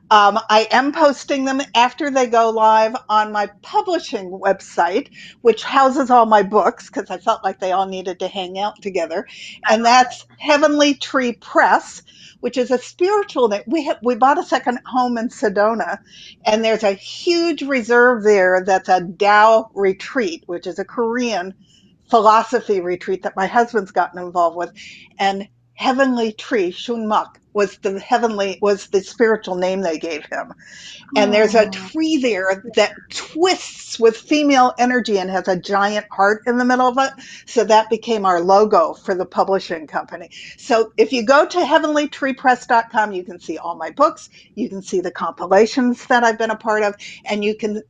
I am posting them after they go live on my publishing website, which houses all my books because I felt like they all needed to hang out together. And that's Heavenlytreepress, which is a spiritual name. We bought a second home in Sedona, and there's a huge reserve there that's a Tao retreat, which is a Korean philosophy retreat that my husband's gotten involved with. And Heavenly Tree, Shunmak, was the spiritual name they gave him. And there's a tree there that twists with female energy and has a giant heart in the middle of it. So that became our logo for the publishing company. So if you go to heavenlytreepress.com, you can see all my books. You can see the compilations that I've been a part of, and you can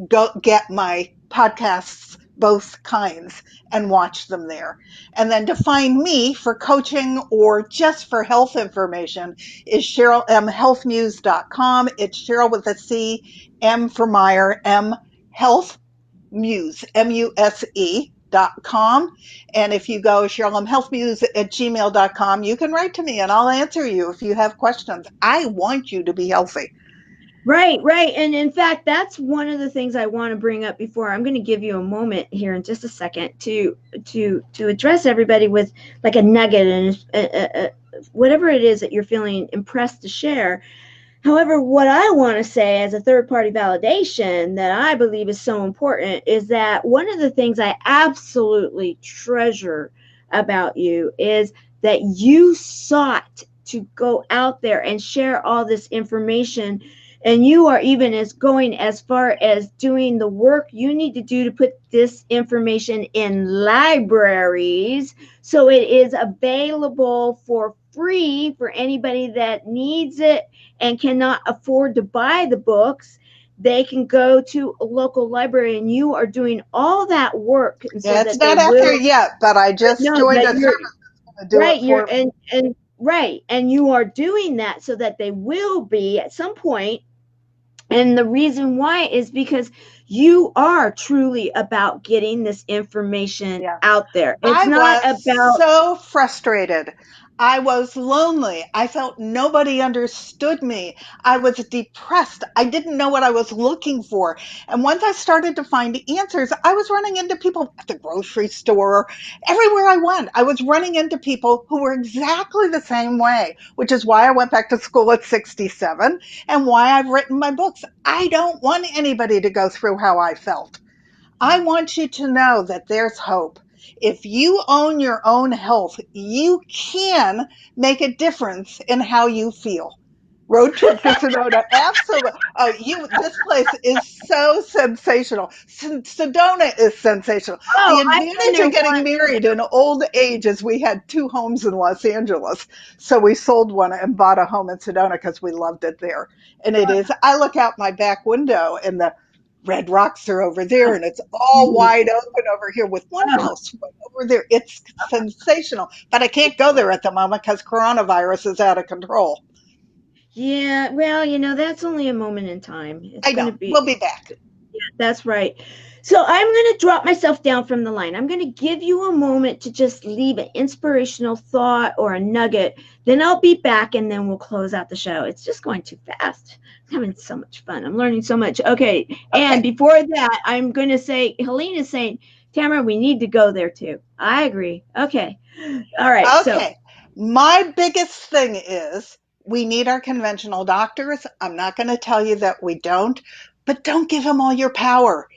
go get my podcasts, both kinds, and watch them there. And then to find me for coaching or just for health information is CherylMHealthMuse.com. It's Cheryl with a C, M for Meyer, M Health Muse, MUSE.com. And if you go CherylMHealthMuse@gmail.com, you can write to me and I'll answer you if you have questions. I want you to be healthy. Right. And in fact, that's one of the things I want to bring up before. I'm going to give you a moment here in just a second to address everybody with like a nugget and whatever it is that you're feeling impressed to share. However, what I want to say as a third-party validation that I believe is so important is that one of the things I absolutely treasure about you is that you sought to go out there and share all this information. And you are even going as far as doing the work you need to do to put this information in libraries so it is available for free for anybody that needs it and cannot afford to buy the books. They can go to a local library, and you are doing all that work. And so it's not out there yet, but I just joined a service to do it for and you are doing that so that they will be at some point. And the reason why is because you are truly about getting this information out there. It's not about so frustrated. I was lonely. I felt nobody understood me. I was depressed. I didn't know what I was looking for. And once I started to find answers, I was running into people at the grocery store, everywhere I went. I was running into people who were exactly the same way, which is why I went back to school at 67 and why I've written my books. I don't want anybody to go through how I felt. I want you to know that there's hope. If you own your own health, you can make a difference in how you feel. Road trip to Sedona, absolutely. Oh, this place is so sensational. Sedona is sensational. The advantage of getting married in old age is we had two homes in Los Angeles. So we sold one and bought a home in Sedona because we loved it there. And it is, I look out my back window and the red rocks are over there and it's all wide open over here with one house over there. It's sensational, but I can't go there at the moment because coronavirus is out of control. Yeah, well, that's only a moment in time. It's I going know. to be, We'll be back. that's right. So I'm going to drop myself down from the line. I'm going to give you a moment to just leave an inspirational thought or a nugget. Then I'll be back and then we'll close out the show. It's just going too fast. I'm having so much fun. I'm learning so much. Okay. And Okay. before that, I'm going to say, Helene is saying, Tamara, we need to go there too. I agree. Okay. All right. So Okay. My biggest thing is we need our conventional doctors. I'm not going to tell you that we don't, but don't give them all your power.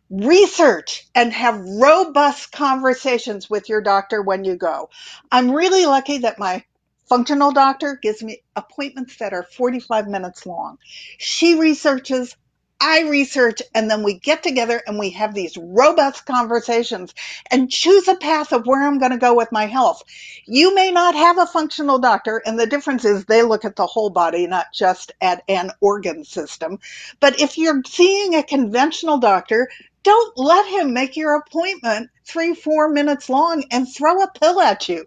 Research and have robust conversations with your doctor when you go. I'm really lucky that my functional doctor gives me appointments that are 45 minutes long. She researches, I research, and then we get together and we have these robust conversations and choose a path of where I'm going to go with my health. You may not have a functional doctor, and the difference is they look at the whole body, not just at an organ system. But if you're seeing a conventional doctor, don't let him make your appointment 3, 4 minutes long and throw a pill at you.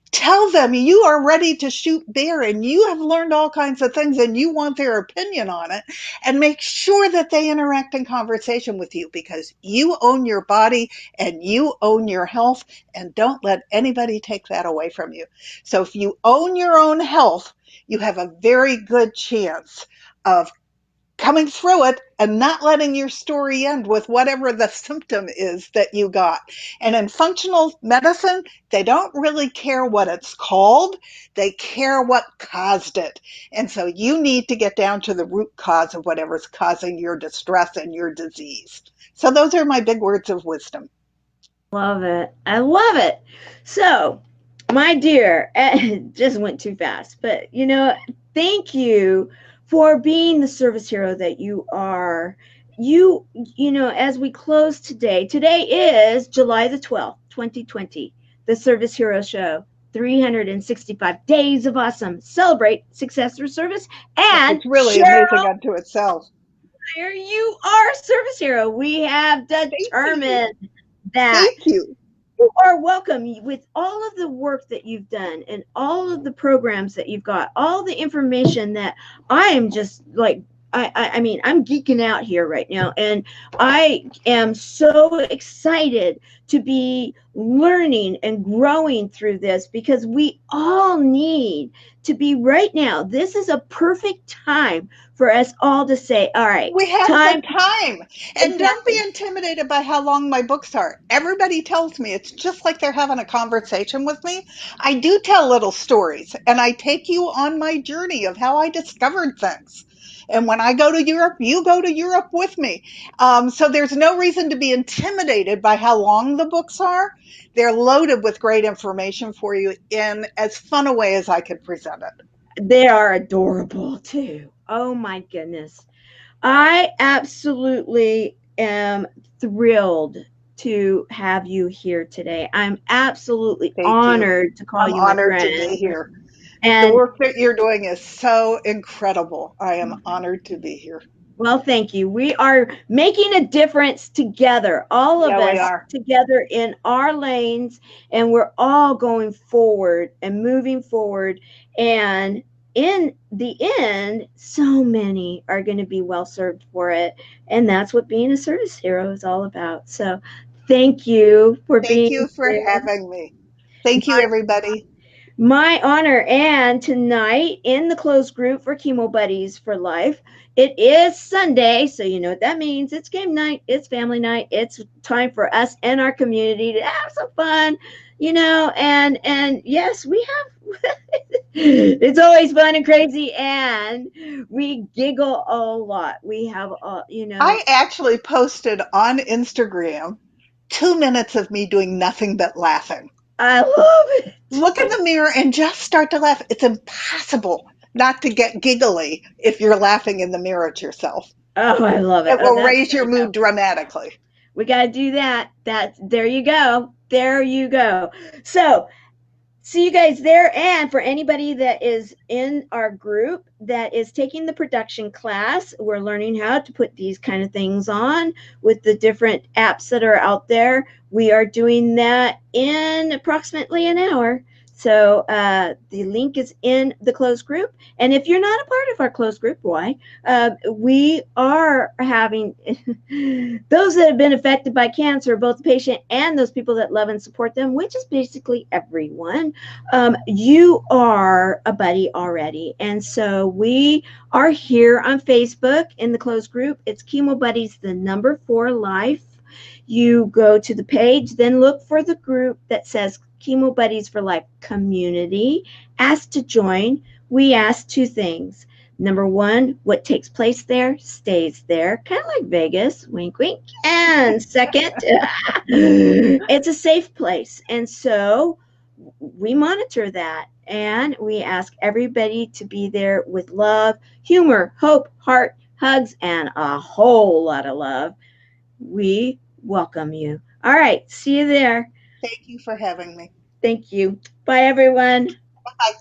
Tell them you are ready to shoot bear and you have learned all kinds of things and you want their opinion on it, and make sure that they interact in conversation with you, because you own your body and you own your health, and don't let anybody take that away from you. So if you own your own health, you have a very good chance of coming through it and not letting your story end with whatever the symptom is that you got. And in functional medicine, they don't really care what it's called, they care what caused it. And so you need to get down to the root cause of whatever's causing your distress and your disease. So those are my big words of wisdom. love it. I love it. So, my dear, it just went too fast, but thank you for being the service hero that you are. As we close today is July the 12th, 2020, the Service Hero Show. 365 days of awesome. Celebrate success through service. And It's really amazing Cheryl, unto itself. you are a service hero. We have Thank you. determined that. Thank you. You are welcome. With all of the work that you've done and all of the programs that you've got, all the information that I am just like, I mean, I'm geeking out here right now. And I am so excited to be learning and growing through this, because we all need to be right now. This is a perfect time for us all to say, all right, We have the time. time. And don't be Exactly. intimidated by how long my books are. Everybody tells me it's just like they're having a conversation with me. I do tell little stories, and I take you on my journey of how I discovered things. And when I go to Europe, you go to Europe with me. So there's no reason to be intimidated by how long the books are. They're loaded with great information for you in as fun a way as I could present it. They are adorable too. Oh my goodness. I absolutely am thrilled to have you here today. I'm absolutely Thank you. honored to call I'm you my honored to friend. be here. The And work that you're doing is so incredible. I am honored to be here. well, thank you. We are making a difference together, all of Yeah, we us are. together in our lanes, and we're all going forward and moving forward. And in the end, so many are going to be well served for it. And that's what being a service hero is all about. So thank you for Thank being you for here. having me. Thank you, everybody. My honor. And tonight in the closed group for Chemo Buddies for Life, it is Sunday. So you know what that means. It's game night. It's family night. It's time for us and our community to have some fun, and yes, we have it's always fun and crazy, and we giggle a lot. We have I actually posted on Instagram 2 minutes of me doing nothing but laughing. I love it. Look in the mirror and just start to laugh. It's impossible not to get giggly if you're laughing in the mirror at yourself. Oh, I love it. It Oh, will that's raise your gonna go. mood dramatically. We got to do that. There you go. There you go. So see you guys there. And for anybody that is in our group that is taking the production class, we're learning how to put these kind of things on with the different apps that are out there. We are doing that in approximately an hour. So the link is in the closed group. And if you're not a part of our closed group, why? We are having those that have been affected by cancer, both the patient and those people that love and support them, which is basically everyone. You are a buddy already. And so we are here on Facebook in the closed group. It's Chemo Buddies, the number 4 life. You go to the page, then look for the group that says Chemo Buddies for Life Community. Ask to join. We ask 2 things. Number 1, what takes place there stays there, kind of like Vegas, wink, wink. And second, it's a safe place. And so we monitor that, and we ask everybody to be there with love, humor, hope, heart, hugs, and a whole lot of love. We welcome you. All right. See you there. Thank you for having me. Thank you. Bye, everyone. Bye.